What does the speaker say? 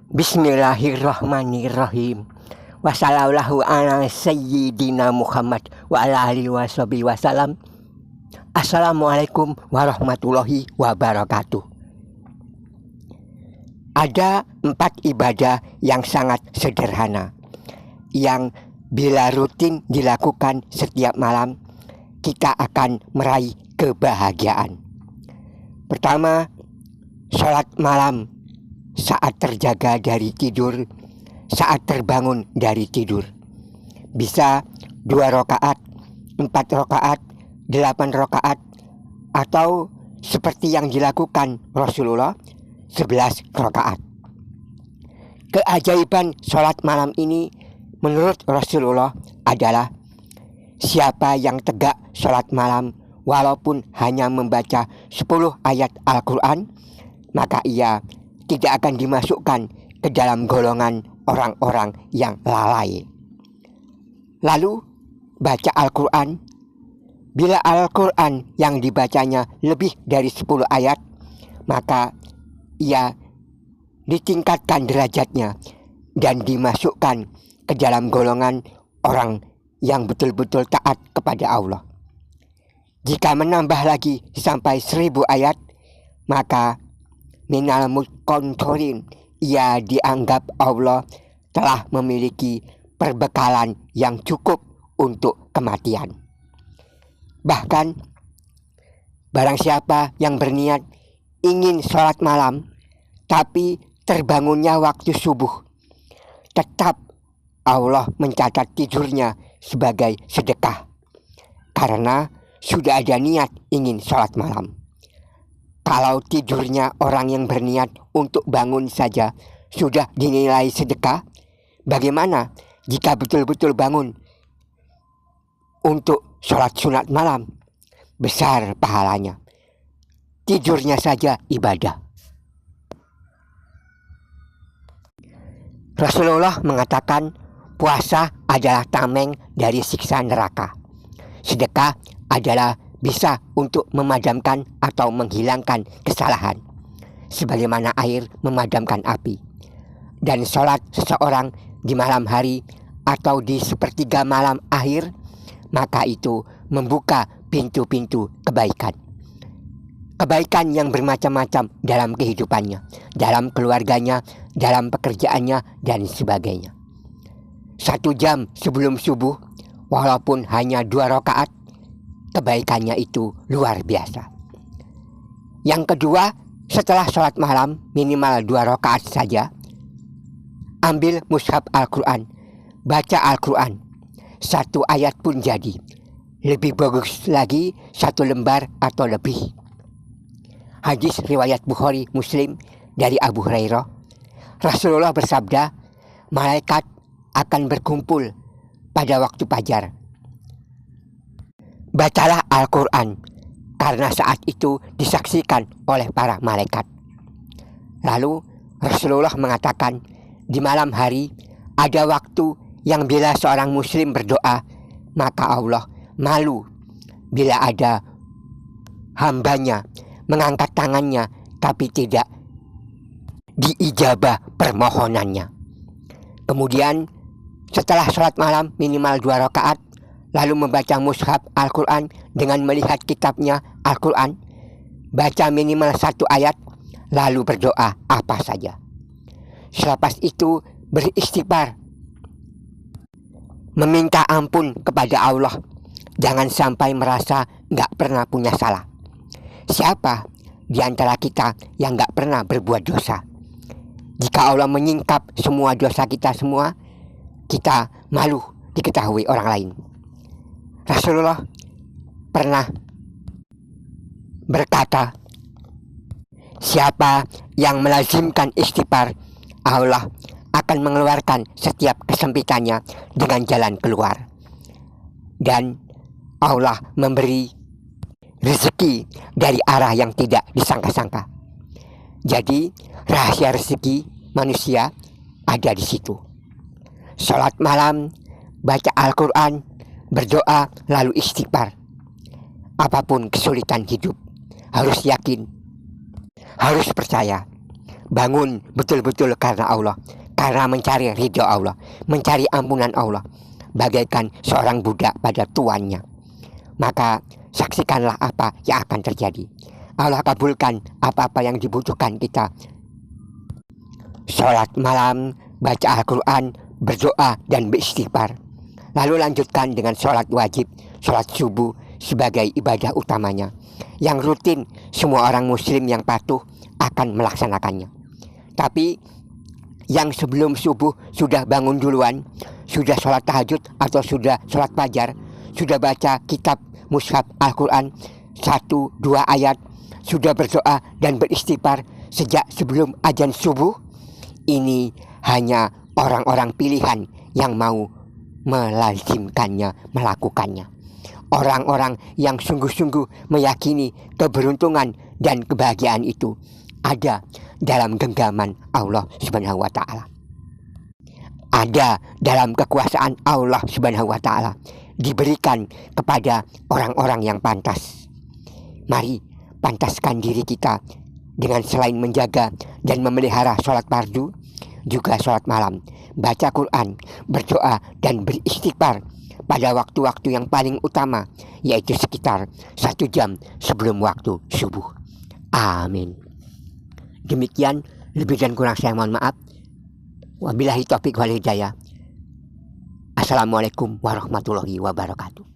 Bismillahirrahmanirrahim. Wassallallahu ala sayyidina Muhammad wa ala alihi wasallam. Assalamualaikum warahmatullahi wabarakatuh. Ada 4 ibadah yang sangat sederhana, yang bila rutin dilakukan setiap malam, kita akan meraih kebahagiaan. Pertama, sholat malam saat terjaga dari tidur, saat terbangun dari tidur. Bisa 2 rakaat, 4 rakaat, 8 rakaat, atau seperti yang dilakukan Rasulullah, 11 rakaat. Keajaiban sholat malam ini menurut Rasulullah adalah siapa yang tegak sholat malam walaupun hanya membaca 10 ayat Al-Quran, maka ia tidak akan dimasukkan ke dalam golongan orang-orang yang lalai. Lalu baca Al-Quran. Bila Al-Quran yang dibacanya lebih dari 10 ayat, maka ia ditingkatkan derajatnya dan dimasukkan ke dalam golongan orang yang betul-betul taat kepada Allah. Jika menambah lagi sampai 1000 ayat, maka minal muqantorin, ia dianggap Allah telah memiliki perbekalan yang cukup untuk kematian. Bahkan barang siapa yang berniat ingin sholat malam tapi terbangunnya waktu subuh, tetap Allah mencatat tidurnya sebagai sedekah karena sudah ada niat ingin sholat malam. Kalau tidurnya orang yang berniat untuk bangun saja sudah dinilai sedekah, bagaimana jika betul-betul bangun untuk sholat sunat malam? Besar pahalanya. Tidurnya saja ibadah. Rasulullah mengatakan puasa adalah tameng dari siksa neraka. Sedekah adalah bisa untuk memadamkan atau menghilangkan kesalahan, sebagaimana air memadamkan api. Dan sholat seseorang di malam hari atau di sepertiga malam akhir, maka itu membuka pintu-pintu kebaikan. Kebaikan yang bermacam-macam dalam kehidupannya, dalam keluarganya, dalam pekerjaannya, dan sebagainya. 1 jam sebelum subuh, walaupun hanya 2 rakaat, kebaikannya itu luar biasa. Yang kedua, setelah sholat malam minimal 2 rakaat saja, ambil mushaf Al-Quran, baca Al-Quran, 1 ayat pun jadi. Lebih bagus lagi 1 lembar atau lebih. Hadis riwayat Bukhari Muslim dari Abu Hurairah, Rasulullah bersabda, malaikat akan berkumpul pada waktu fajar. Bacalah Al-Quran, karena saat itu disaksikan oleh para malaikat. Lalu Rasulullah mengatakan, di malam hari ada waktu yang bila seorang muslim berdoa, maka Allah malu bila ada hambanya mengangkat tangannya tapi tidak diijabah permohonannya. Kemudian setelah sholat malam minimal 2 rakaat, lalu membaca mushaf Al-Quran dengan melihat kitabnya Al-Quran, baca minimal 1 ayat, lalu berdoa apa saja. Selepas itu beristighfar, meminta ampun kepada Allah. Jangan sampai merasa gak pernah punya salah. Siapa di antara kita yang gak pernah berbuat dosa? Jika Allah menyingkap semua dosa kita semua, kita malu diketahui orang lain. Rasulullah pernah berkata, siapa yang melazimkan istighfar, Allah akan mengeluarkan setiap kesempitannya dengan jalan keluar. Dan Allah memberi rezeki dari arah yang tidak disangka-sangka. Jadi rahasia rezeki manusia ada di situ. Sholat malam, baca Al-Quran, berdoa, lalu istighfar. Apapun kesulitan hidup, harus yakin, harus percaya bangun betul-betul karena Allah, karena mencari ridho Allah, mencari ampunan Allah, bagaikan seorang budak pada tuannya. Maka saksikanlah apa yang akan terjadi. Allah kabulkan apa-apa yang dibutuhkan kita. Sholat malam, baca Al-Quran, berdoa dan beristighfar. Lalu lanjutkan dengan sholat wajib, sholat subuh sebagai ibadah utamanya, yang rutin semua orang muslim yang patuh akan melaksanakannya. Tapi yang sebelum subuh sudah bangun duluan, sudah sholat tahajud atau sudah sholat fajar, sudah baca kitab mushaf Al-Quran 1-2 ayat, sudah berdoa dan beristighfar sejak sebelum azan subuh, ini hanya orang-orang pilihan yang mau melazimkannya, melakukannya. Orang-orang yang sungguh-sungguh meyakini keberuntungan dan kebahagiaan itu ada dalam genggaman Allah Subhanahu wa Ta'ala, ada dalam kekuasaan Allah Subhanahu wa Ta'ala, diberikan kepada orang-orang yang pantas. Mari pantaskan diri kita dengan selain menjaga dan memelihara sholat fardu, juga sholat malam, baca Quran, berdoa dan beristighfar pada waktu-waktu yang paling utama, yaitu sekitar 1 jam sebelum waktu subuh. Amin. Demikian, lebih dan kurang saya mohon maaf. Wabillahi taufiq wal hidayah. Assalamualaikum warahmatullahi wabarakatuh.